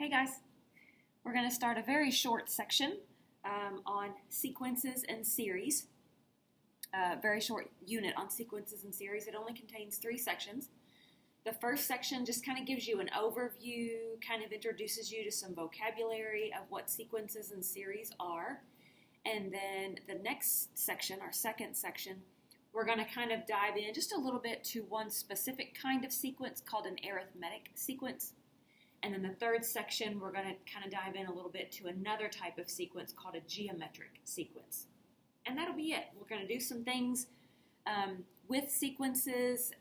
Hey guys, we're going to start a very short section on sequences and series. Very short unit on sequences and series. It only contains 3 sections. The first section just kind of gives you an overview, kind of introduces you to some vocabulary of what sequences and series are. And then the next section, our second section, we're going to kind of dive in just a little bit to one specific kind of sequence called an arithmetic sequence. And then the third section, we're going to kind of dive in a little bit to another type of sequence called a geometric sequence. And that'll be it. We're going to do some things with sequences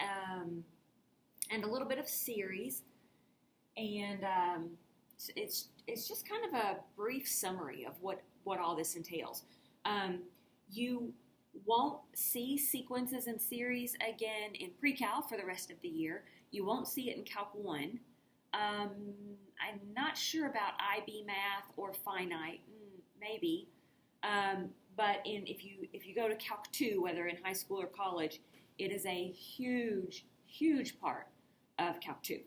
and a little bit of series. And it's just kind of a brief summary of what all this entails. You won't see sequences and series again in pre-cal for the rest of the year. You won't see it in Calc 1. I'm not sure about IB math or finite, maybe. But if you go to Calc 2, whether in high school or college, it is a huge, huge part of Calc 2.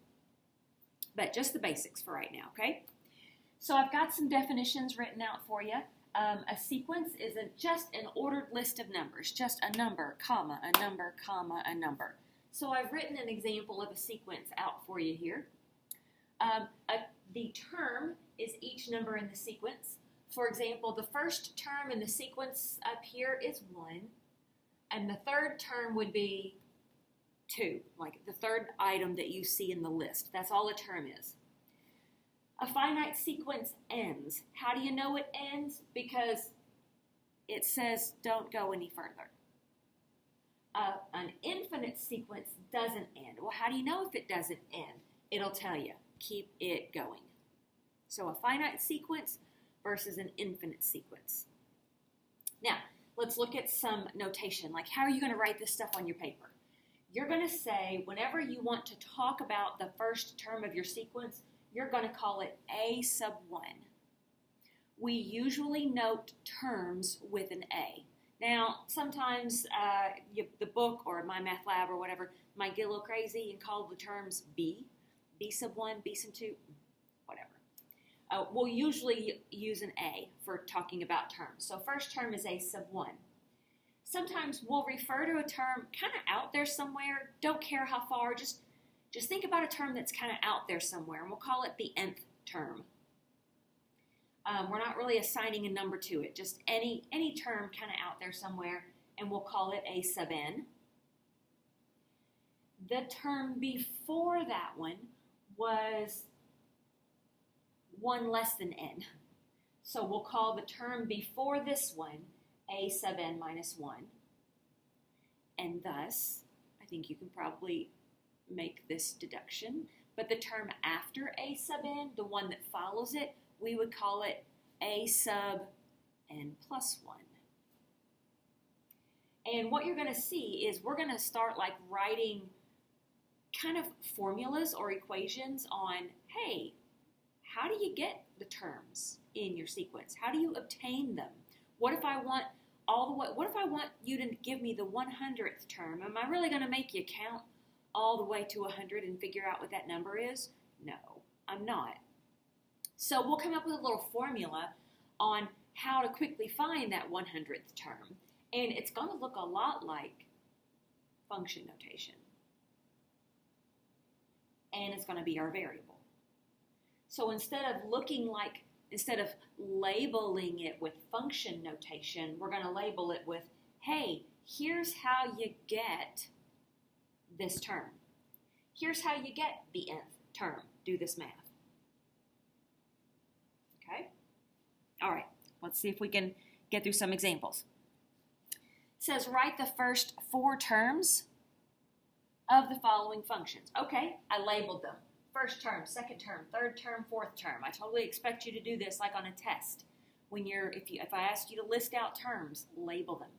But just the basics for right now, okay? So I've got some definitions written out for you. A sequence isn't just an ordered list of numbers, just a number, comma, a number, comma, a number. So I've written an example of a sequence out for you here. The term is each number in the sequence. For example, the first term in the sequence up here is 1, and the third term would be 2, like the third item that you see in the list. That's all a term is. A finite sequence ends. How do you know it ends? Because it says don't go any further. An infinite sequence doesn't end. Well, how do you know if it doesn't end? It'll tell you. Keep it going. So a finite sequence versus an infinite sequence. Now, let's look at some notation. Like, how are you going to write this stuff on your paper? You're going to say, whenever you want to talk about the first term of your sequence, you're going to call it A sub 1. We usually note terms with an A. Now, sometimes the book or my math lab or whatever might get a little crazy and call the terms B. B sub 1, B sub 2, whatever. We'll usually use an A for talking about terms. So first term is A sub 1. Sometimes we'll refer to a term kind of out there somewhere. Don't care how far. Just think about a term that's kind of out there somewhere, and we'll call it the nth term. We're not really assigning a number to it. Just any term kind of out there somewhere, and we'll call it A sub n. The term before that one was 1 less than n. So we'll call the term before this one A sub n minus 1. And thus, I think you can probably make this deduction. But the term after A sub n, the one that follows it, we would call it A sub n plus 1. And what you're going to see is we're going to start like writing kind of formulas or equations on, hey, how do you get the terms in your sequence? How do you obtain them? What if I want what if I want you to give me the 100th term? Am I really going to make you count all the way to 100 and figure out what that number is? No, I'm not. So we'll come up with a little formula on how to quickly find that 100th term. And it's going to look a lot like function notation. And it's going to be our variable. So instead of labeling it with function notation, we're going to label it with, hey, here's how you get this term. Here's how you get the nth term. Do this math. Okay? All right, let's see if we can get through some examples. It says, write the first 4 terms of the following functions. Okay, I labeled them. First term, second term, third term, fourth term. I totally expect you to do this like on a test. If I ask you to list out terms, label them.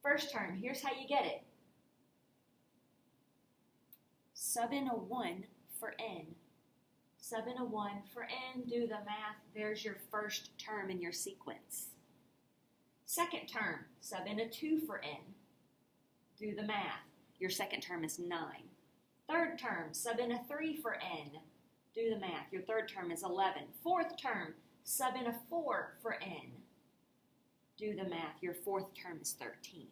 First term, here's how you get it. Sub in a 1 for n. Sub in a 1 for n, do the math. There's your first term in your sequence. Second term, sub in a 2 for n. Do the math. Your second term is 9. Third term, sub in a 3 for n. Do the math. Your third term is 11. Fourth term, sub in a 4 for n. Do the math. Your fourth term is 13.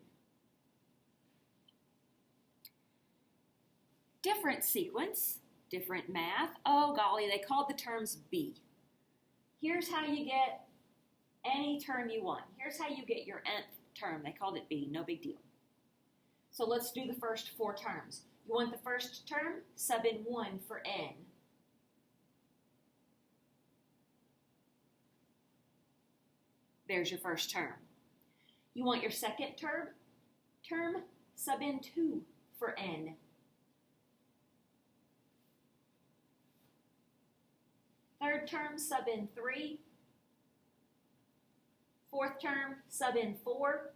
Different sequence, different math. Oh, golly, they called the terms B. Here's how you get any term you want. Here's how you get your nth term. They called it B, no big deal. So let's do the first 4 terms. You want the first term? Sub in 1 for n. There's your first term. You want your second term? Sub in 2 for n. Third term, sub in 3. Fourth term, sub in 4.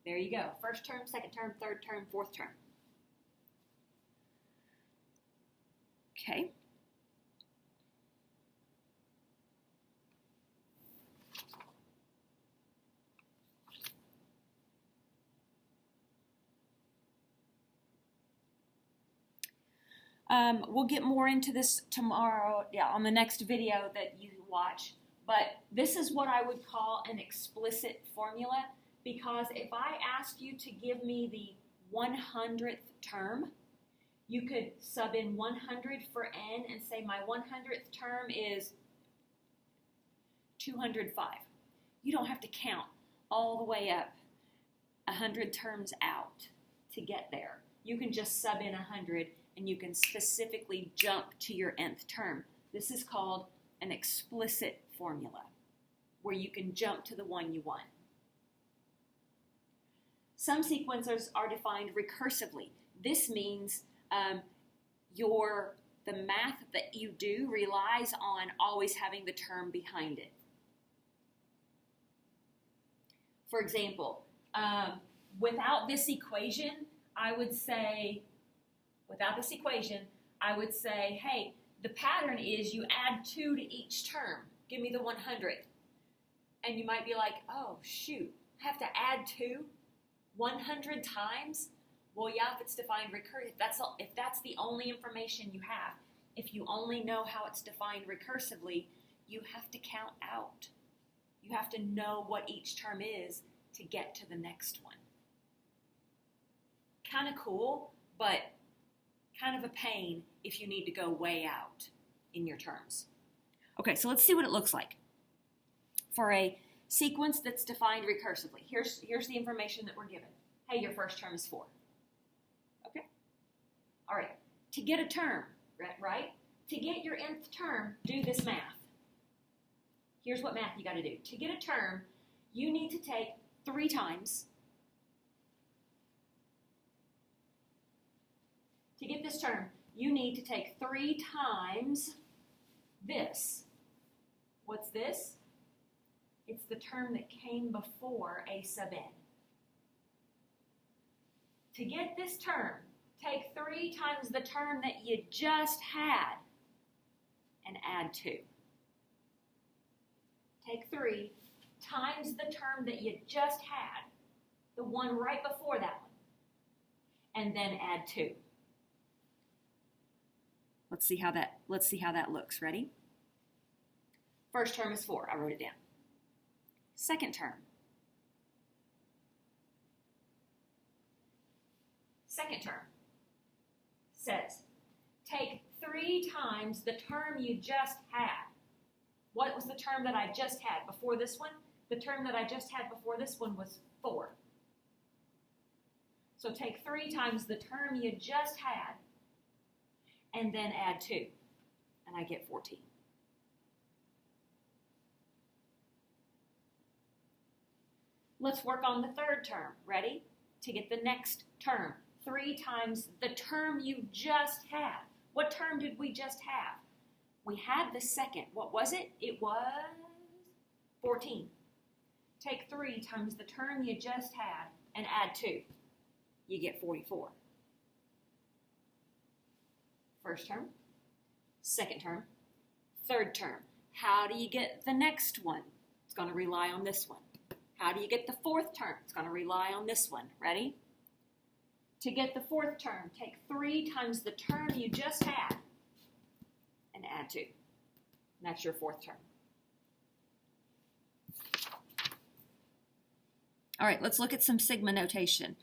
There you go. First term, second term, third term, fourth term. Okay. We'll get more into this tomorrow, on the next video that you watch. But this is what I would call an explicit formula, because if I asked you to give me the 100th term, you could sub in 100 for n and say my 100th term is 205. You don't have to count all the way up 100 terms out to get there. You can just sub in 100 and you can specifically jump to your nth term. This is called an explicit formula, where you can jump to the one you want. Some sequencers are defined recursively. This means the math that you do relies on always having the term behind it. For example, without this equation, I would say, hey, the pattern is you add 2 to each term. Give me the 100. And you might be like, oh, shoot, I have to add 2 100 times? Well, yeah, if it's defined recursively, if that's the only information you have, if you only know how it's defined recursively, you have to count out. You have to know what each term is to get to the next one. Kind of cool, but kind of a pain if you need to go way out in your terms. Okay, so let's see what it looks like for a sequence that's defined recursively. Here's the information that we're given. Hey, your first term is 4. Okay? All right, to get a term, right? To get your nth term, do this math. Here's what math you got to do. To get a term, you need to take 3 times. To get this term, you need to take 3 times this. What's this? It's the term that came before a sub n. To get this term, take 3 times the term that you just had and add 2. Take 3 times the term that you just had, the one right before that one, and then add 2. Let's see how that looks. Ready? First term is 4. I wrote it down. Second term. Second term says, take 3 times the term you just had. What was the term that I just had before this one? The term that I just had before this one was 4. So take 3 times the term you just had and then add 2, and I get 14. Let's work on the third term. Ready? To get the next term, 3 times the term you just had. What term did we just have? We had the second. What was it? It was 14. Take 3 times the term you just had and add 2. You get 44. First term, second term, third term. How do you get the next one? It's going to rely on this one. How do you get the fourth term? It's going to rely on this one. Ready? To get the fourth term, take 3 times the term you just had 2. And that's your fourth term. All right, let's look at some sigma notation.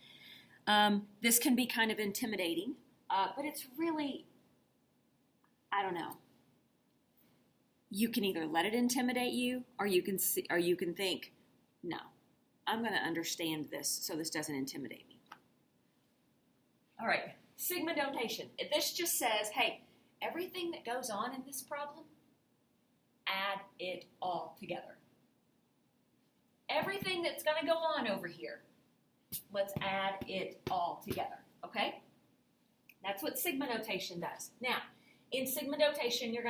This can be kind of intimidating, but it's really, I don't know. You can either let it intimidate you, or you can think, no, I'm going to understand this so this doesn't intimidate me. All right, sigma notation. This just says, hey, everything that goes on in this problem, add it all together. Everything that's going to go on over here, let's add it all together, okay? That's what sigma notation does. Now, in sigma notation, you're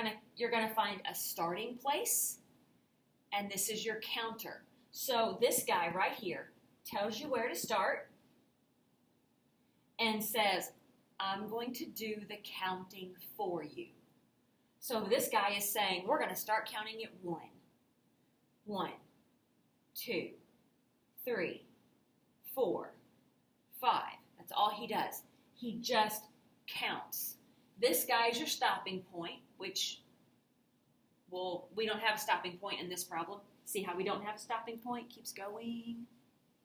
gonna find a starting place, and this is your counter. So this guy right here tells you where to start and says, I'm going to do the counting for you. So this guy is saying, we're going to start counting at 1. 1, 2, 3, 4, 5. That's all he does. He just counts. This guy is your stopping point, which, well, we don't have a stopping point in this problem. See how we don't have a stopping point? Keeps going.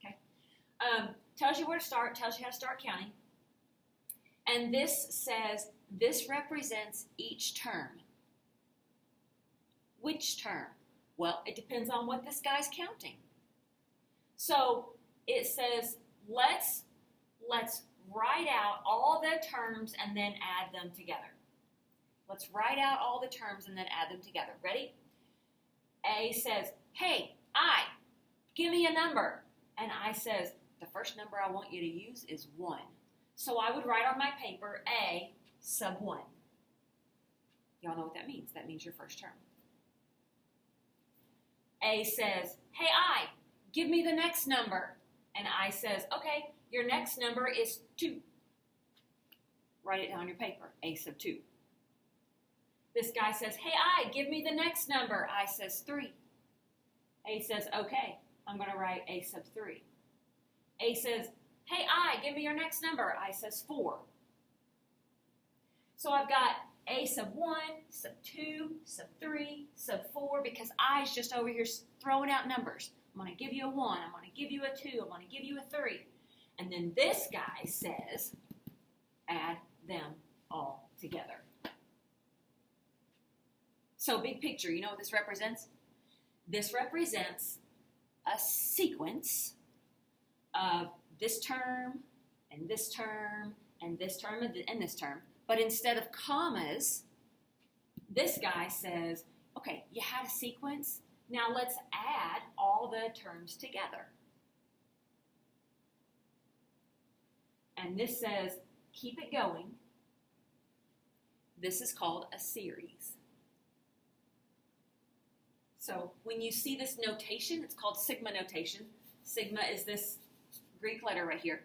Okay. Tells you where to start, tells you how to start counting. And this says, this represents each term. Which term? Well, it depends on what this guy's counting. So it says, let's write out all the terms and then add them together. Let's write out all the terms and then add them together. Ready? A says, hey, I, give me a number. And I says, the first number I want you to use is 1. So I would write on my paper A sub 1. Y'all know what that means. That means your first term. A says, hey, I, give me the next number. And I says, okay, your next number is 2. Write it down on your paper, A sub 2. This guy says, hey, I, give me the next number. I says 3. A says, okay, I'm going to write A sub 3. A says, hey, I, give me your next number. I says 4. So I've got A sub 1, sub 2, sub 3, sub 4, because I's just over here throwing out numbers. I'm going to give you a 1. I'm going to give you a 2. I'm going to give you a 3. And then this guy says, add them all together. So big picture, you know what this represents? This represents a sequence of this term, and this term, and this term, and this term. But instead of commas, this guy says, okay, you had a sequence. Now let's add all the terms together. And this says, keep it going. This is called a series. So when you see this notation, it's called sigma notation. Sigma is this Greek letter right here.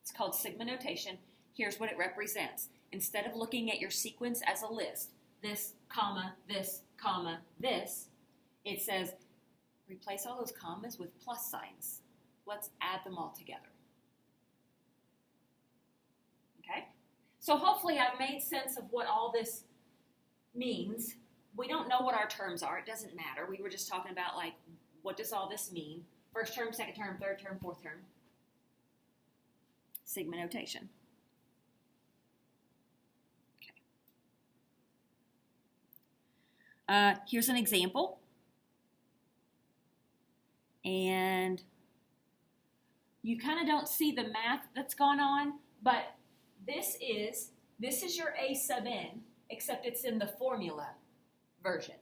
It's called sigma notation. Here's what it represents. Instead of looking at your sequence as a list, this, comma, this, comma, this, it says, replace all those commas with plus signs. Let's add them all together. Okay? So hopefully I've made sense of what all this means. We don't know what our terms are. It doesn't matter. We were just talking about, like, what does all this mean? First term, second term, third term, fourth term. Sigma notation. Okay. Here's an example. And you kind of don't see the math that's gone on, but this is your A sub n, except it's in the formula version.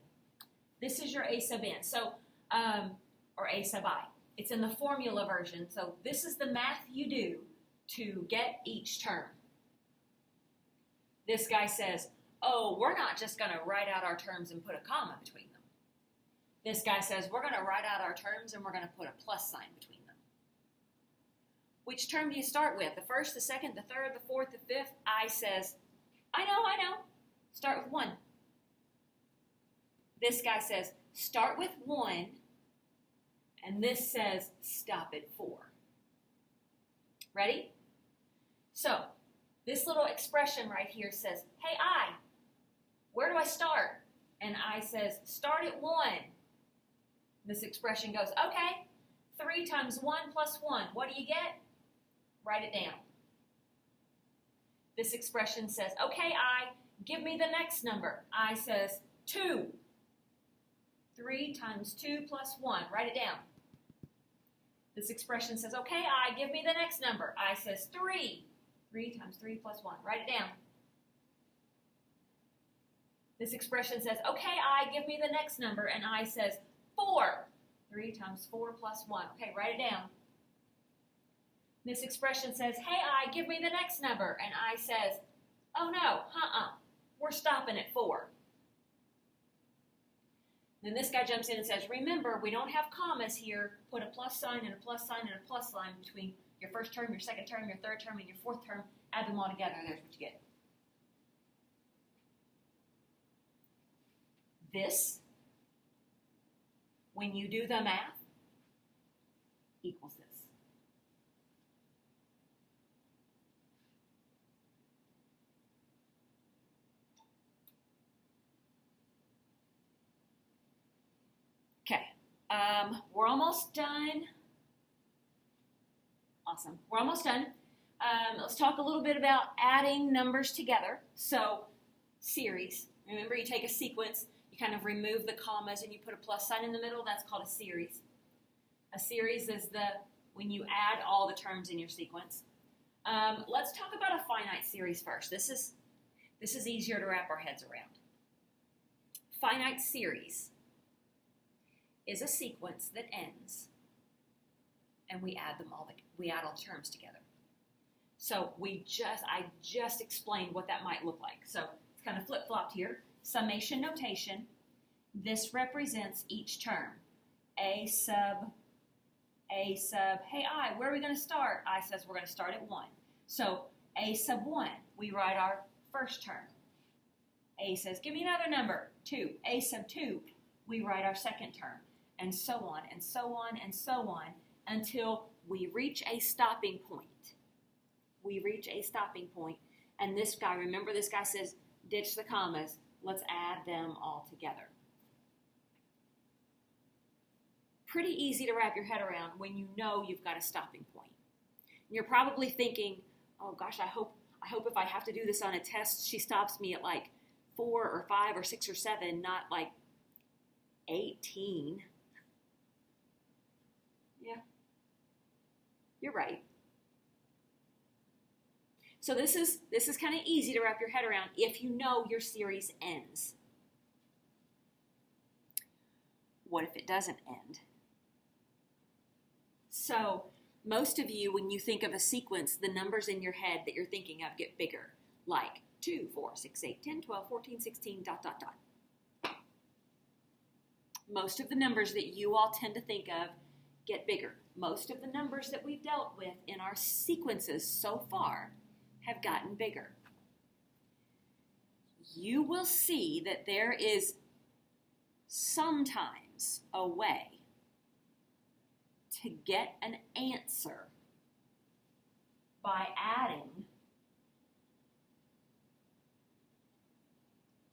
This is your A sub n, so, or A sub I. It's in the formula version, so this is the math you do to get each term. This guy says, oh, we're not just going to write out our terms and put a comma between them. This guy says, we're going to write out our terms and we're going to put a plus sign between them. Which term do you start with? The first, the second, the third, the fourth, the fifth? I says, I know. Start with 1. This guy says, start with 1, and this says, stop at 4. Ready? So, this little expression right here says, hey, I, where do I start? and I says, start at 1. This expression goes, okay, 3 times 1 plus 1. What do you get? Write it down. This expression says, okay, I, give me the next number. I says, 2. 3 times 2 plus 1. Write it down. This expression says, okay, I, give me the next number. I says, 3. 3 times 3 plus 1. Write it down. This expression says, okay, I, give me the next number. And I says, 4. 3 times 4 plus 1. Okay, write it down. This expression says, hey, I, give me the next number. And I says, oh no, we're stopping at 4. Then this guy jumps in and says, remember, we don't have commas here. Put a plus sign and a plus sign and a plus sign between your first term, your second term, your third term, and your fourth term. Add them all together. There's what you get. This, when you do the math, equals this. Okay, we're almost done. Awesome, we're almost done. Let's talk a little bit about adding numbers together. So, series. Remember, you take a sequence, you kind of remove the commas, and you put a plus sign in the middle. That's called a series. A series is when you add all the terms in your sequence. Let's talk about a finite series first. This is easier to wrap our heads around. Finite series is a sequence that ends, and we add all the terms together. So I just explained what that might look like. So it's kind of flip-flopped here. Summation notation. This represents each term. A sub, hey I, where are we going to start? I says we're going to start at 1. So A sub 1, we write our first term. A says, give me another number, 2. A sub 2, we write our second term. And so on, and so on, and so on, until we reach a stopping point. We reach a stopping point, and this guy, remember this guy says, ditch the commas, let's add them all together. Pretty easy to wrap your head around when you know you've got a stopping point. And you're probably thinking, oh gosh, I hope if I have to do this on a test, she stops me at like 4 or 5 or 6 or 7, not like 18. Yeah, you're right. So this is kind of easy to wrap your head around if you know your series ends. What if it doesn't end? So most of you, when you think of a sequence, the numbers in your head that you're thinking of get bigger, like 2, 4, 6, 8, 10, 12, 14, 16, ... Most of the numbers that you all tend to think of get bigger. Most of the numbers that we've dealt with in our sequences so far have gotten bigger. You will see that there is sometimes a way to get an answer by adding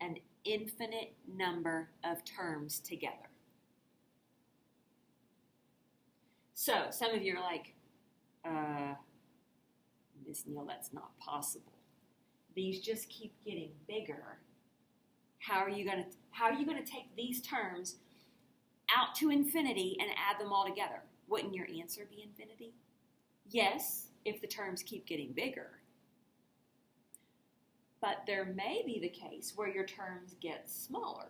an infinite number of terms together. So, some of you are like, Miss Neal, that's not possible. These just keep getting bigger. How are you going to take these terms out to infinity and add them all together? Wouldn't your answer be infinity? Yes, if the terms keep getting bigger. But there may be the case where your terms get smaller.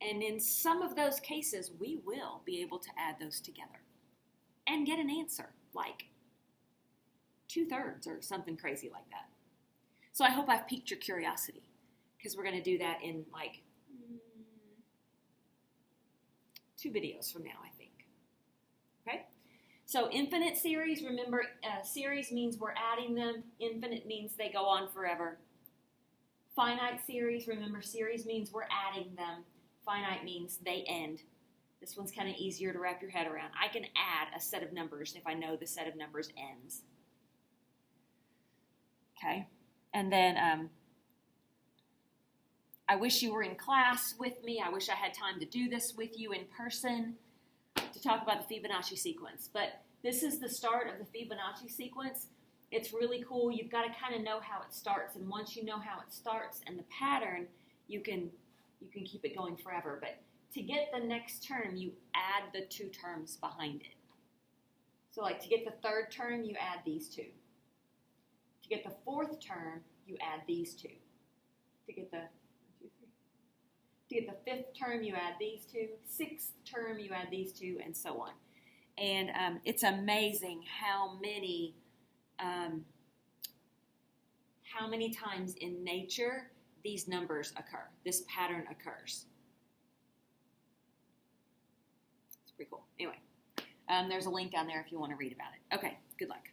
And in some of those cases, we will be able to add those together and get an answer, like 2/3 or something crazy like that. So I hope I've piqued your curiosity, because we're going to do that in like 2 videos from now, I think. Okay? So infinite series, remember, series means we're adding them. Infinite means they go on forever. Finite series, remember, series means we're adding them. Finite means they end. This one's kind of easier to wrap your head around. I can add a set of numbers if I know the set of numbers ends. Okay? And then I wish you were in class with me. I wish I had time to do this with you in person to talk about the Fibonacci sequence. But this is the start of the Fibonacci sequence. It's really cool. You've got to kind of know how it starts. And once you know how it starts and the pattern, you can keep it going forever. But to get the next term, you add the 2 terms behind it. So like to get the 3rd term, you add these 2. To get the 4th term, you add these 2. To get the 5th term, you add these 2. 6th term, you add these 2, and so on. And it's amazing how many times in nature these numbers occur. This pattern occurs. It's pretty cool. Anyway, there's a link down there if you want to read about it. Okay, good luck.